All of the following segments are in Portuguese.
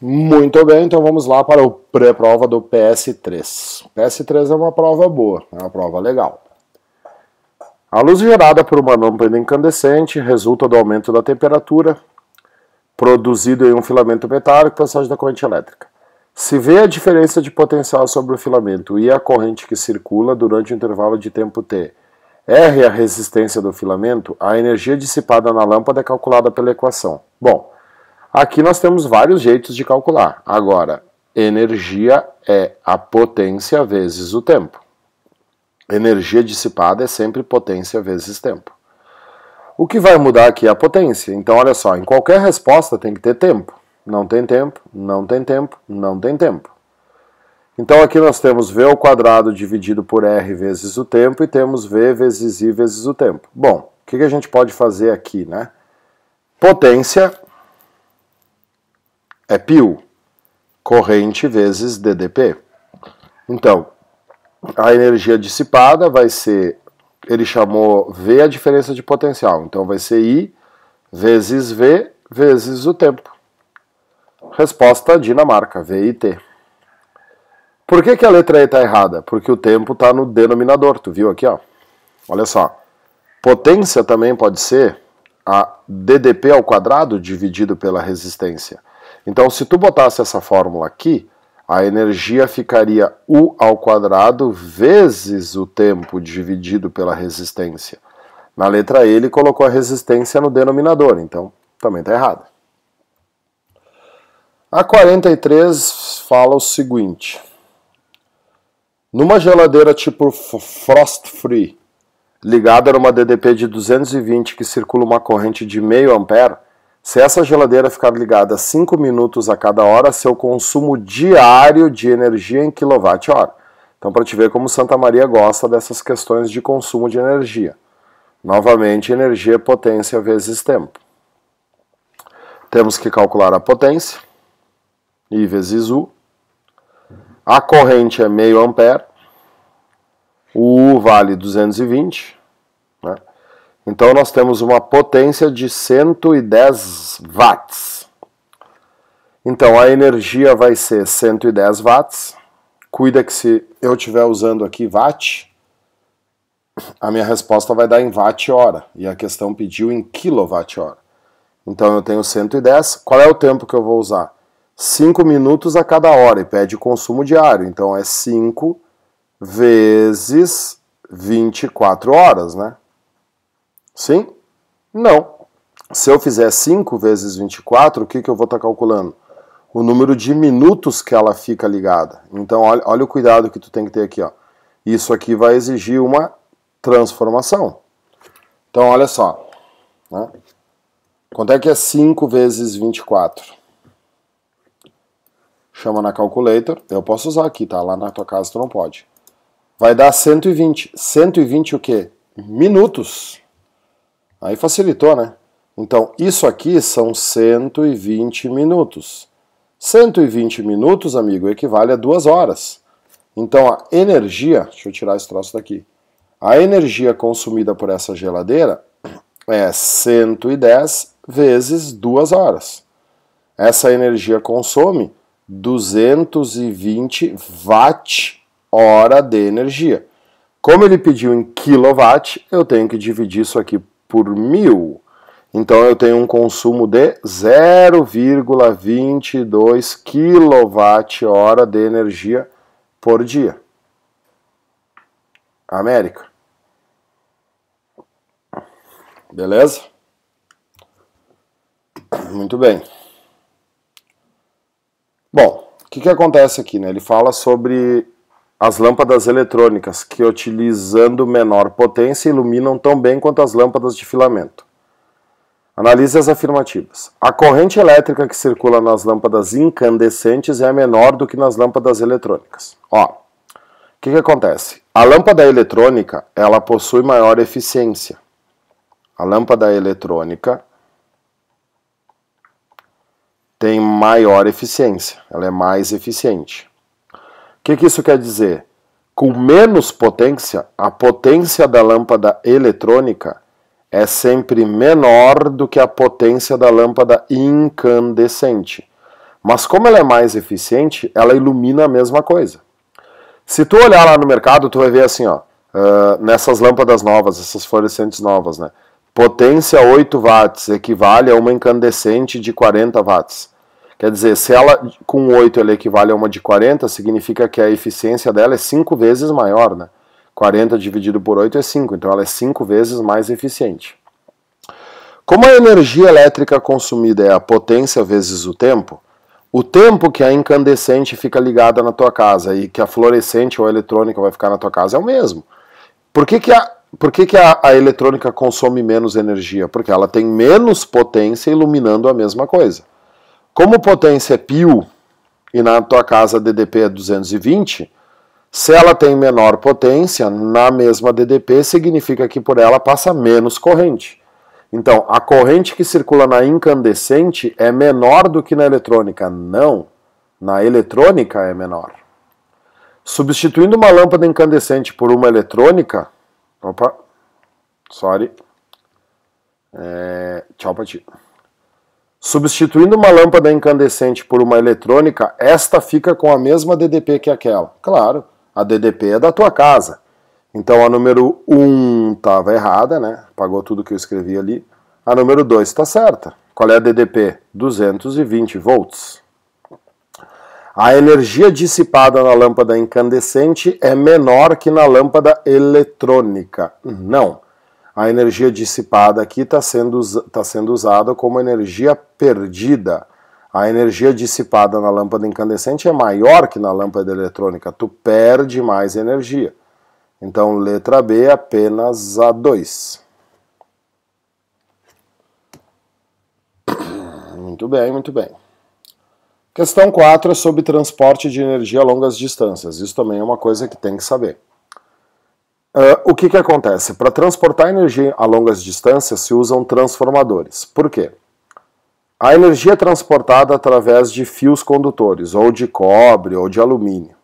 Muito bem, então vamos lá para o pré-prova do PS3. PS3 é uma prova boa, é uma prova legal. A luz gerada por uma lâmpada incandescente resulta do aumento da temperatura produzido em um filamento metálico por passagem da corrente elétrica. Se vê a diferença de potencial sobre o filamento e a corrente que circula durante o intervalo de tempo t, R é a resistência do filamento, a energia dissipada na lâmpada é calculada pela equação. Bom, aqui nós temos vários jeitos de calcular. Agora, energia é a potência vezes o tempo. Energia dissipada é sempre potência vezes tempo. O que vai mudar aqui é a potência. Então, olha só, em qualquer resposta tem que ter tempo. Não tem tempo, não tem tempo, não tem tempo. Então, aqui nós temos V ao quadrado dividido por R vezes o tempo e temos V vezes I vezes o tempo. Bom, o que a gente pode fazer aqui, né? Potência é π, corrente vezes dDp. Então, a energia dissipada vai ser, ele chamou V a diferença de potencial, então vai ser I vezes V vezes o tempo. Resposta Dinamarca, VIT. Por que a letra E está errada? Porque o tempo está no denominador, tu viu aqui, ó? Olha só, potência também pode ser a dDp ao quadrado dividido pela resistência. Então, se tu botasse essa fórmula aqui, a energia ficaria U ao quadrado vezes o tempo dividido pela resistência. Na letra E, ele colocou a resistência no denominador, então também está errado. A 43 fala o seguinte. Numa geladeira tipo frost free, ligada numa dDp de 220 que circula uma corrente de meio ampere, se essa geladeira ficar ligada 5 minutos a cada hora, seu consumo diário de energia em kWh. Então, para te ver como Santa Maria gosta dessas questões de consumo de energia. Novamente, energia é potência vezes tempo. Temos que calcular a potência, I vezes U. A corrente é meio ampere, o U vale 220, né? Então nós temos uma potência de 110 watts. Então a energia vai ser 110 watts. Cuida que se eu estiver usando aqui watt, a minha resposta vai dar em watt-hora. E a questão pediu em quilowatt-hora. Então eu tenho 110. Qual é o tempo que eu vou usar? 5 minutos a cada hora e pede consumo diário. Então é 5 vezes 24 horas, né? Sim? Não. Se eu fizer 5 vezes 24, o que eu vou estar calculando? O número de minutos que ela fica ligada. Então olha o cuidado que tu tem que ter aqui, ó. Isso aqui vai exigir uma transformação. Então olha só, né? Quanto é que é 5 vezes 24? Chama na calculator, eu posso usar aqui, tá? Lá na tua casa tu não pode. Vai dar 120. 120 o quê? Minutos. Aí facilitou, né? Então, isso aqui são 120 minutos. 120 minutos, amigo, equivale a 2 horas. Então, a energia... Deixa eu tirar esse troço daqui. A energia consumida por essa geladeira é 110 vezes 2 horas. Essa energia consome 220 watt-hora de energia. Como ele pediu em quilowatt, eu tenho que dividir isso aqui por 1000. Então eu tenho um consumo de 0,22 kWh de energia por dia. América. Beleza? Muito bem. Bom, o que acontece aqui, né? Ele fala sobre as lâmpadas eletrônicas que, utilizando menor potência, iluminam tão bem quanto as lâmpadas de filamento. Analise as afirmativas. A corrente elétrica que circula nas lâmpadas incandescentes é menor do que nas lâmpadas eletrônicas. Ó, o que acontece? A lâmpada eletrônica, ela possui maior eficiência. A lâmpada eletrônica tem maior eficiência, ela é mais eficiente. O que isso quer dizer? Com menos potência, a potência da lâmpada eletrônica é sempre menor do que a potência da lâmpada incandescente. Mas como ela é mais eficiente, ela ilumina a mesma coisa. Se tu olhar lá no mercado, tu vai ver assim, ó, nessas lâmpadas novas, essas fluorescentes novas, né? Potência 8 watts equivale a uma incandescente de 40 watts. Quer dizer, se ela com 8 ela equivale a uma de 40, significa que a eficiência dela é 5 vezes maior, né? 40 dividido por 8 é 5, então ela é 5 vezes mais eficiente. Como a energia elétrica consumida é a potência vezes o tempo que a incandescente fica ligada na tua casa e que a fluorescente ou a eletrônica vai ficar na tua casa é o mesmo. Por que a eletrônica consome menos energia? Porque ela tem menos potência iluminando a mesma coisa. Como potência é π e na tua casa a DDP é 220, se ela tem menor potência, na mesma DDP, significa que por ela passa menos corrente. Então, a corrente que circula na incandescente é menor do que na eletrônica. Não, na eletrônica é menor. Substituindo uma lâmpada incandescente por uma eletrônica... Opa, sorry. Tchau pra ti. Substituindo uma lâmpada incandescente por uma eletrônica, esta fica com a mesma DDP que aquela. Claro, a DDP é da tua casa. Então a número 1 estava errada, né? Apagou tudo que eu escrevi ali. A número 2 está certa. Qual é a DDP? 220 volts. A energia dissipada na lâmpada incandescente é menor que na lâmpada eletrônica. Não. A energia dissipada aqui está sendo usada como energia perdida. A energia dissipada na lâmpada incandescente é maior que na lâmpada eletrônica. Tu perde mais energia. Então, letra B, apenas a 2. Muito bem, muito bem. Questão 4 é sobre transporte de energia a longas distâncias. Isso também é uma coisa que tem que saber. O que acontece? Para transportar energia a longas distâncias se usam transformadores. Por quê? A energia é transportada através de fios condutores, ou de cobre, ou de alumínio.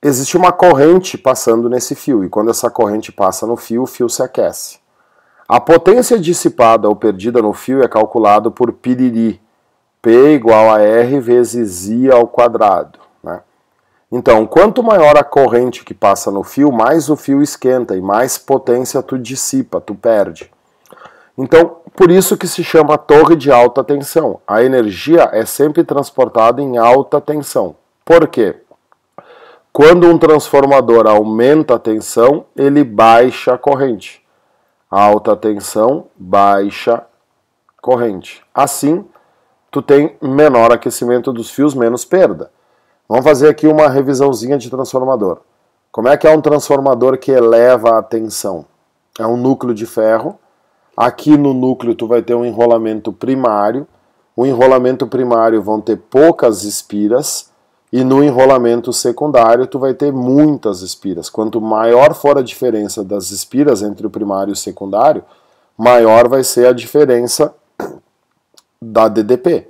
Existe uma corrente passando nesse fio, e quando essa corrente passa no fio, o fio se aquece. A potência dissipada ou perdida no fio é calculada por piriri, P igual a R vezes I ao quadrado. Né? Então, quanto maior a corrente que passa no fio, mais o fio esquenta e mais potência tu dissipa, tu perde. Então, por isso que se chama torre de alta tensão. A energia é sempre transportada em alta tensão. Por quê? Quando um transformador aumenta a tensão, ele baixa a corrente. Alta tensão, baixa corrente. Assim, tu tem menor aquecimento dos fios, menos perda. Vamos fazer aqui uma revisãozinha de transformador. Como é que é um transformador que eleva a tensão? É um núcleo de ferro. Aqui no núcleo tu vai ter um enrolamento primário. O enrolamento primário vão ter poucas espiras. E no enrolamento secundário tu vai ter muitas espiras. Quanto maior for a diferença das espiras entre o primário e o secundário, maior vai ser a diferença da DDP.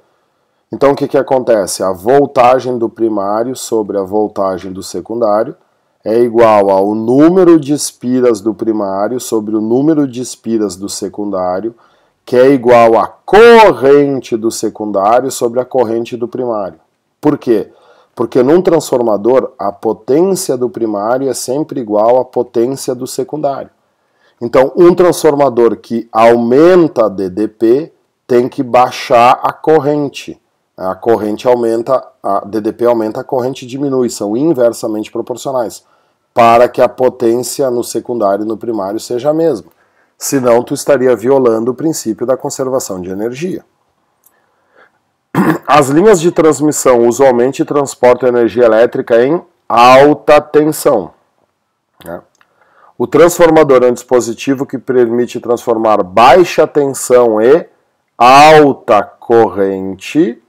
Então o que acontece? A voltagem do primário sobre a voltagem do secundário é igual ao número de espiras do primário sobre o número de espiras do secundário, que é igual à corrente do secundário sobre a corrente do primário. Por quê? Porque num transformador, a potência do primário é sempre igual à potência do secundário. Então, um transformador que aumenta a DDP tem que baixar a corrente. A corrente aumenta, a DDP aumenta, a corrente diminui, são inversamente proporcionais, para que a potência no secundário e no primário seja a mesma. Senão, tu estaria violando o princípio da conservação de energia. As linhas de transmissão usualmente transportam energia elétrica em alta tensão. O transformador é um dispositivo que permite transformar baixa tensão e alta corrente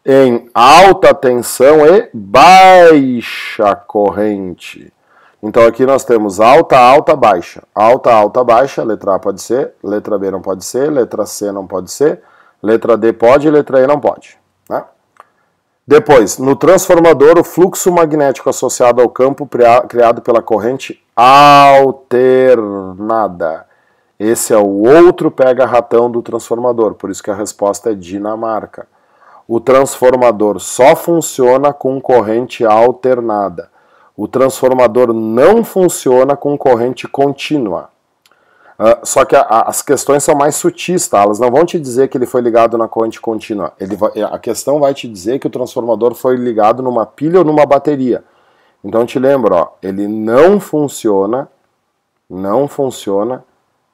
em alta tensão e baixa corrente. Então aqui nós temos alta, alta, baixa. Alta, alta, baixa, letra A pode ser, letra B não pode ser, letra C não pode ser, letra D pode, letra E não pode. Né? Depois, no transformador, o fluxo magnético associado ao campo criado pela corrente alternada. Esse é o outro pega-ratão do transformador, por isso que a resposta é Dinamarca. O transformador só funciona com corrente alternada. O transformador não funciona com corrente contínua. Só que as questões são mais sutis, tá? Elas não vão te dizer que ele foi ligado na corrente contínua. A questão vai te dizer que o transformador foi ligado numa pilha ou numa bateria. Então te lembro, ó, ele não funciona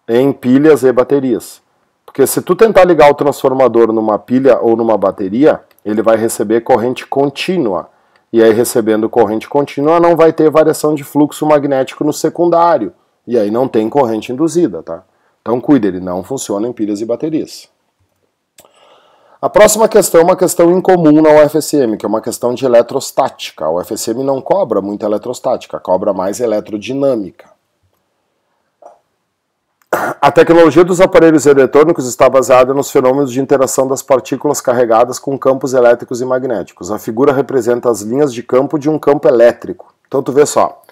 em pilhas e baterias. Porque se tu tentar ligar o transformador numa pilha ou numa bateria, ele vai receber corrente contínua. E aí, recebendo corrente contínua, não vai ter variação de fluxo magnético no secundário. E aí não tem corrente induzida, tá? Então cuida, ele não funciona em pilhas e baterias. A próxima questão é uma questão incomum na UFSM, que é uma questão de eletrostática. A UFSM não cobra muito eletrostática, cobra mais eletrodinâmica. A tecnologia dos aparelhos eletrônicos está baseada nos fenômenos de interação das partículas carregadas com campos elétricos e magnéticos. A figura representa as linhas de campo de um campo elétrico. Então tu vê só,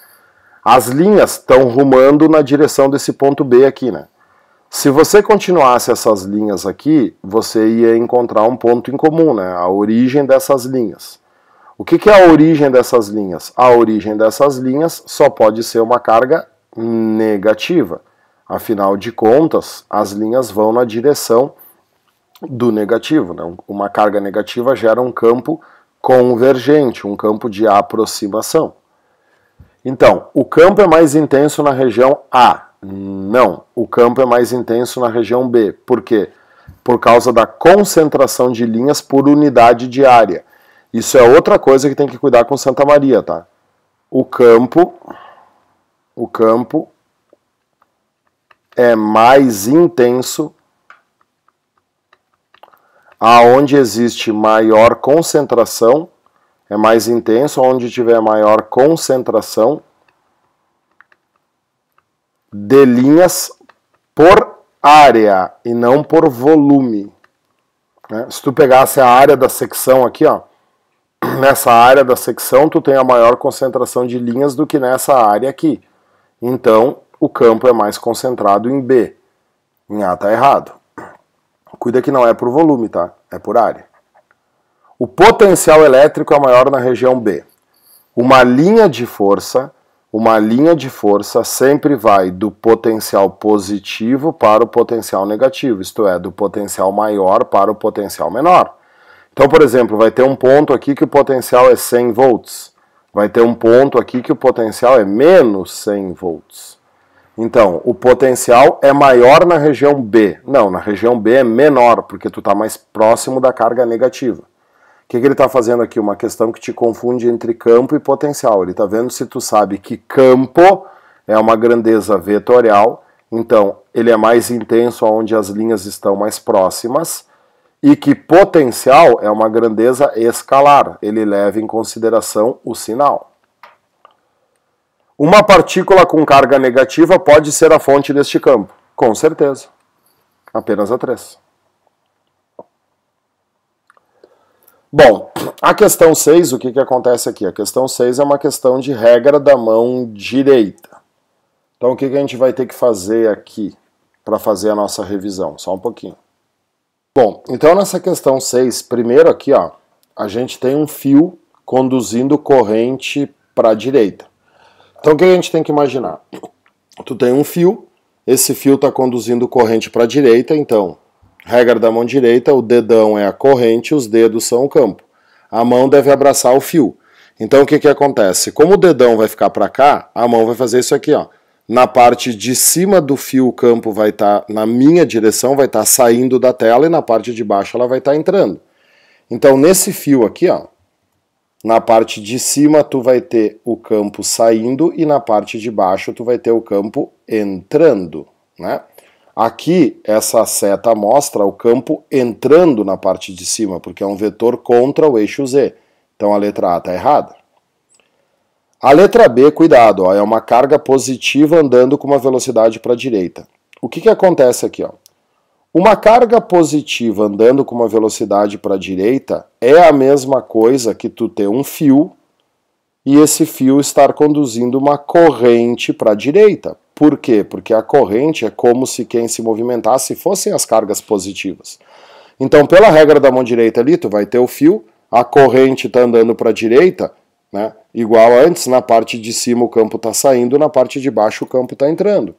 as linhas estão rumando na direção desse ponto B aqui, né? Se você continuasse essas linhas aqui, você ia encontrar um ponto em comum, né? A origem dessas linhas. O que é a origem dessas linhas? A origem dessas linhas só pode ser uma carga negativa. Afinal de contas, as linhas vão na direção do negativo, né? Uma carga negativa gera um campo convergente, um campo de aproximação. Então, o campo é mais intenso na região A. Não, o campo é mais intenso na região B. Por quê? Por causa da concentração de linhas por unidade de área. Isso é outra coisa que tem que cuidar com Santa Maria, tá? O campo é mais intenso aonde existe maior concentração, é mais intenso onde tiver maior concentração de linhas por área e não por volume. Né? Se tu pegasse a área da secção aqui, ó, nessa área da secção tu tem a maior concentração de linhas do que nessa área aqui. Então, o campo é mais concentrado em B. Em A tá errado. Cuida que não é por volume, tá? É por área. O potencial elétrico é maior na região B. Uma linha de força sempre vai do potencial positivo para o potencial negativo, isto é, do potencial maior para o potencial menor. Então, por exemplo, vai ter um ponto aqui que o potencial é 100 volts. Vai ter um ponto aqui que o potencial é menos 100 volts. Então, o potencial é maior na região B. Não, na região B é menor, porque tu está mais próximo da carga negativa. O que ele está fazendo aqui? Uma questão que te confunde entre campo e potencial. Ele está vendo se tu sabe que campo é uma grandeza vetorial, então ele é mais intenso onde as linhas estão mais próximas, e que potencial é uma grandeza escalar. Ele leva em consideração o sinal. Uma partícula com carga negativa pode ser a fonte deste campo? Com certeza. Apenas a 3. Bom, a questão 6, o que acontece aqui? A questão 6 é uma questão de regra da mão direita. Então o que a gente vai ter que fazer aqui para fazer a nossa revisão? Só um pouquinho. Bom, então nessa questão 6, primeiro aqui, ó, a gente tem um fio conduzindo corrente para a direita. Então o que a gente tem que imaginar? Tu tem um fio, esse fio está conduzindo corrente para a direita, então, regra da mão direita, o dedão é a corrente, os dedos são o campo. A mão deve abraçar o fio. Então o que acontece? Como o dedão vai ficar para cá, a mão vai fazer isso aqui, ó. Na parte de cima do fio o campo vai estar na minha direção, vai estar saindo da tela, e na parte de baixo ela vai estar entrando. Então nesse fio aqui, ó, na parte de cima tu vai ter o campo saindo e na parte de baixo tu vai ter o campo entrando, né? Aqui essa seta mostra o campo entrando na parte de cima, porque é um vetor contra o eixo Z. Então a letra A está errada. A letra B, cuidado, ó, é uma carga positiva andando com uma velocidade para a direita. O que acontece aqui? Ó? Uma carga positiva andando com uma velocidade para a direita é a mesma coisa que tu ter um fio e esse fio estar conduzindo uma corrente para a direita. Por quê? Porque a corrente é como se quem se movimentasse fossem as cargas positivas. Então, pela regra da mão direita ali, tu vai ter o fio, a corrente está andando para a direita, né? Igual antes, na parte de cima o campo está saindo, na parte de baixo o campo está entrando.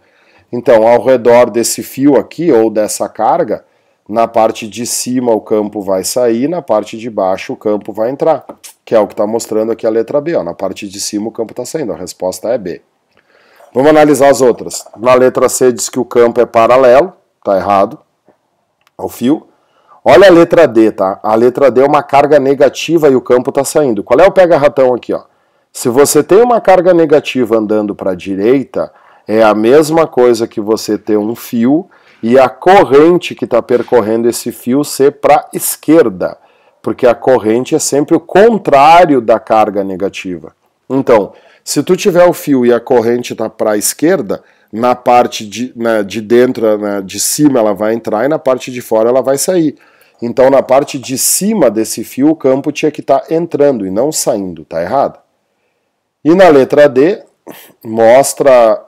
Então, ao redor desse fio aqui, ou dessa carga, na parte de cima o campo vai sair, na parte de baixo o campo vai entrar, que é o que está mostrando aqui a letra B. Ó. Na parte de cima o campo está saindo, a resposta é B. Vamos analisar as outras. Na letra C diz que o campo é paralelo, está errado, ao fio. Olha a letra D, tá? A letra D é uma carga negativa e o campo está saindo. Qual é o pega-ratão aqui, ó? Se você tem uma carga negativa andando para a direita, é a mesma coisa que você ter um fio e a corrente que está percorrendo esse fio ser para a esquerda, porque a corrente é sempre o contrário da carga negativa. Então, se tu tiver o fio e a corrente está para a esquerda, na parte de dentro, de cima ela vai entrar e na parte de fora ela vai sair. Então, na parte de cima desse fio, o campo tinha que estar entrando e não saindo, tá errado? E na letra D, mostra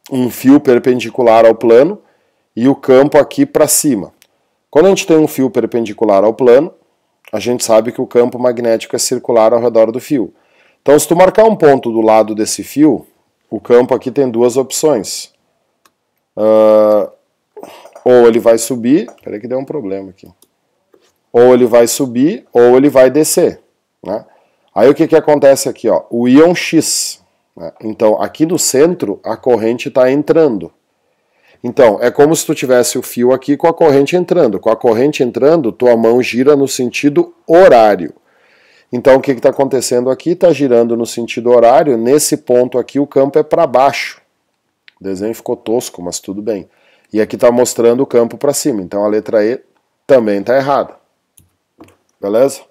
um fio perpendicular ao plano e o campo aqui para cima. Quando a gente tem um fio perpendicular ao plano, a gente sabe que o campo magnético é circular ao redor do fio. Então, se tu marcar um ponto do lado desse fio, o campo aqui tem duas opções. Ou ele vai subir, peraí que deu um problema aqui. Ou ele vai subir, ou ele vai descer, né? Aí o que acontece aqui, ó? O íon X, né? Então, aqui no centro, a corrente está entrando. Então, é como se tu tivesse o fio aqui com a corrente entrando. Com a corrente entrando, tua mão gira no sentido horário. Então, o que está acontecendo aqui? Está girando no sentido horário. Nesse ponto aqui, o campo é para baixo. O desenho ficou tosco, mas tudo bem. E aqui está mostrando o campo para cima. Então, a letra E também está errada. Beleza?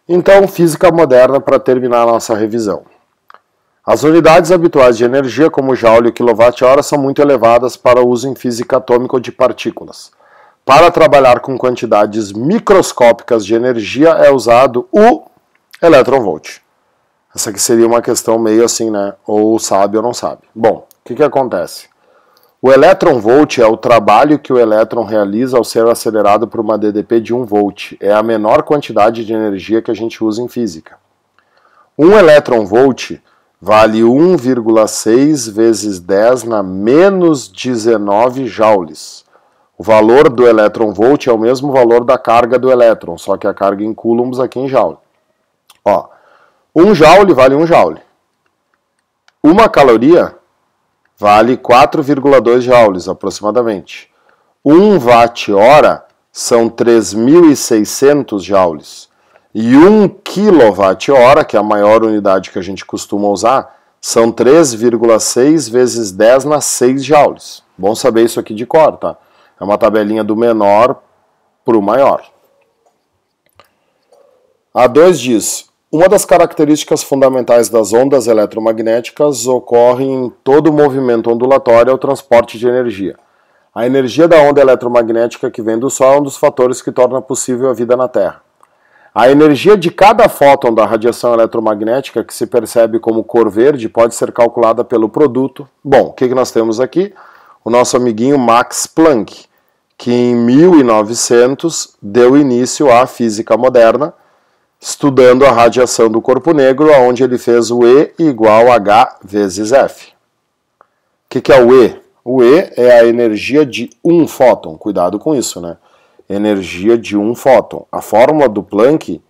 Então, física moderna para terminar a nossa revisão. As unidades habituais de energia, como joule e quilowatt-hora, são muito elevadas para uso em física atômica ou de partículas. Para trabalhar com quantidades microscópicas de energia é usado o elétron-volt. Essa aqui seria uma questão meio assim, né? Ou sabe ou não sabe. Bom, o que acontece? O elétron-volt é o trabalho que o elétron realiza ao ser acelerado por uma DDP de 1 volt. É a menor quantidade de energia que a gente usa em física. 1 elétron-volt vale 1,6 vezes 10 na menos 19 joules. O valor do elétron-volt é o mesmo valor da carga do elétron, só que a carga em coulombs aqui em joule. Ó, 1 joule vale 1 joule. 1 caloria vale 4,2 joules aproximadamente. 1 watt-hora são 3.600 joules. E 1 kWh, que é a maior unidade que a gente costuma usar, são 3,6 vezes 10 na 6 joules. Bom saber isso aqui de cor, tá? É uma tabelinha do menor para o maior. A 2 diz, uma das características fundamentais das ondas eletromagnéticas ocorre em todo movimento ondulatório é o transporte de energia. A energia da onda eletromagnética que vem do Sol é um dos fatores que torna possível a vida na Terra. A energia de cada fóton da radiação eletromagnética, que se percebe como cor verde, pode ser calculada pelo produto. Bom, o que nós temos aqui? O nosso amiguinho Max Planck, que em 1900 deu início à física moderna, estudando a radiação do corpo negro, onde ele fez o E igual a H vezes F. O que é o E? O E é a energia de um fóton. Cuidado com isso, né? Energia de um fóton. A fórmula do Planck,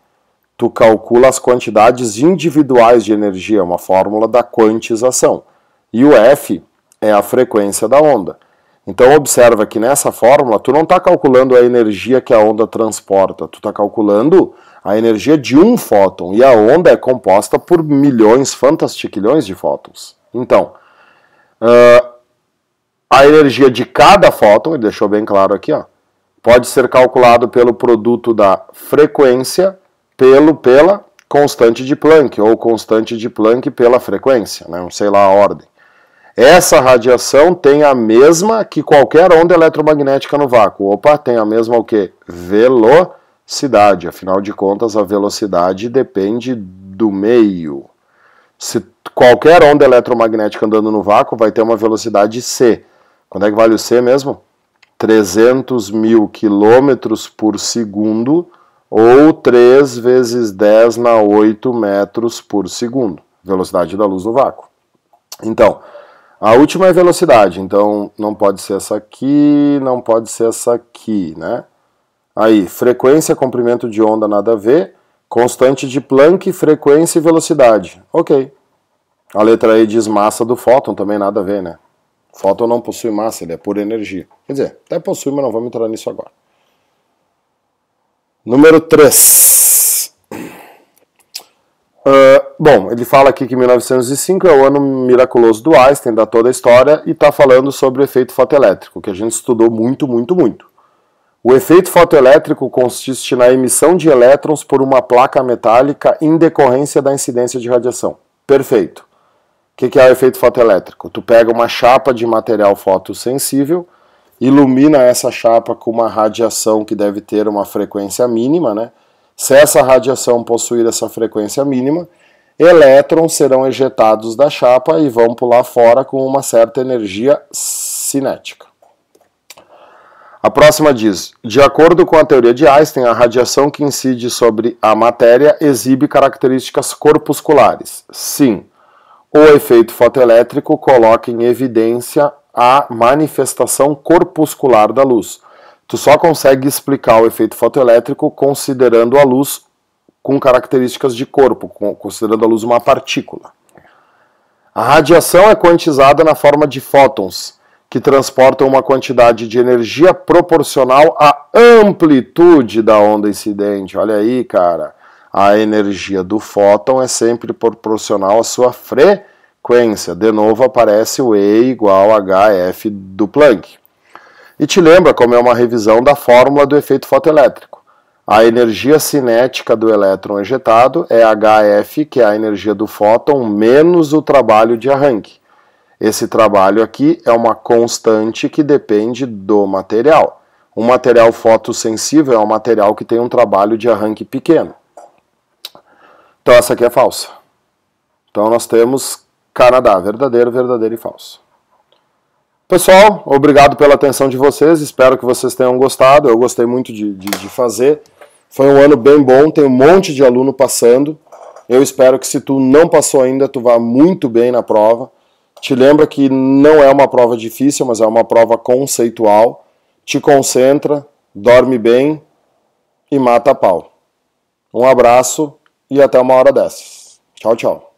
tu calcula as quantidades individuais de energia, uma fórmula da quantização. E o F é a frequência da onda. Então observa que nessa fórmula tu não está calculando a energia que a onda transporta, tu está calculando a energia de um fóton. E a onda é composta por milhões, fantastiquilhões de fótons. Então, a energia de cada fóton, ele deixou bem claro aqui, ó, pode ser calculado pelo produto da frequência pela constante de Planck, ou constante de Planck pela frequência, né? Não sei lá a ordem. Essa radiação tem a mesma que qualquer onda eletromagnética no vácuo. Opa, tem a mesma o quê? Velocidade. Afinal de contas, a velocidade depende do meio. Se qualquer onda eletromagnética andando no vácuo vai ter uma velocidade c. Quando é que vale o C mesmo? 300 mil quilômetros por segundo, ou 3 vezes 10 na 8 metros por segundo. Velocidade da luz no vácuo. Então, a última é velocidade, então não pode ser essa aqui, não pode ser essa aqui, né? Aí, frequência, comprimento de onda, nada a ver. Constante de Planck, frequência e velocidade. Ok. A letra E diz massa do fóton, também nada a ver, né? Fóton não possui massa, ele é pura energia. Quer dizer, até possui, mas não vamos entrar nisso agora. Número 3. Bom, ele fala aqui que 1905 é o ano miraculoso do Einstein, da toda a história, e está falando sobre o efeito fotoelétrico, que a gente estudou muito. O efeito fotoelétrico consiste na emissão de elétrons por uma placa metálica em decorrência da incidência de radiação. Perfeito. O que é o efeito fotoelétrico? Tu pega uma chapa de material fotossensível, ilumina essa chapa com uma radiação que deve ter uma frequência mínima, né? Se essa radiação possuir essa frequência mínima, elétrons serão ejetados da chapa e vão pular fora com uma certa energia cinética. A próxima diz, de acordo com a teoria de Einstein, a radiação que incide sobre a matéria exibe características corpusculares. Sim, o efeito fotoelétrico coloca em evidência a manifestação corpuscular da luz. Tu só consegue explicar o efeito fotoelétrico considerando a luz com características de corpo, considerando a luz uma partícula. A radiação é quantizada na forma de fótons, que transportam uma quantidade de energia proporcional à amplitude da onda incidente. Olha aí, cara, a energia do fóton é sempre proporcional à sua frequência. De novo aparece o E igual a HF do Planck. E te lembra como é uma revisão da fórmula do efeito fotoelétrico. A energia cinética do elétron ejetado é HF, que é a energia do fóton, menos o trabalho de arranque. Esse trabalho aqui é uma constante que depende do material. Um material fotossensível é um material que tem um trabalho de arranque pequeno. Então essa aqui é falsa. Então nós temos Canadá, verdadeiro, verdadeiro e falso. Pessoal, obrigado pela atenção de vocês, espero que vocês tenham gostado, eu gostei muito de fazer. Foi um ano bem bom, tem um monte de aluno passando. Eu espero que se tu não passou ainda, tu vá muito bem na prova. Te lembra que não é uma prova difícil, mas é uma prova conceitual. Te concentra, dorme bem e mata a pau. Um abraço e até uma hora dessas. Tchau, tchau.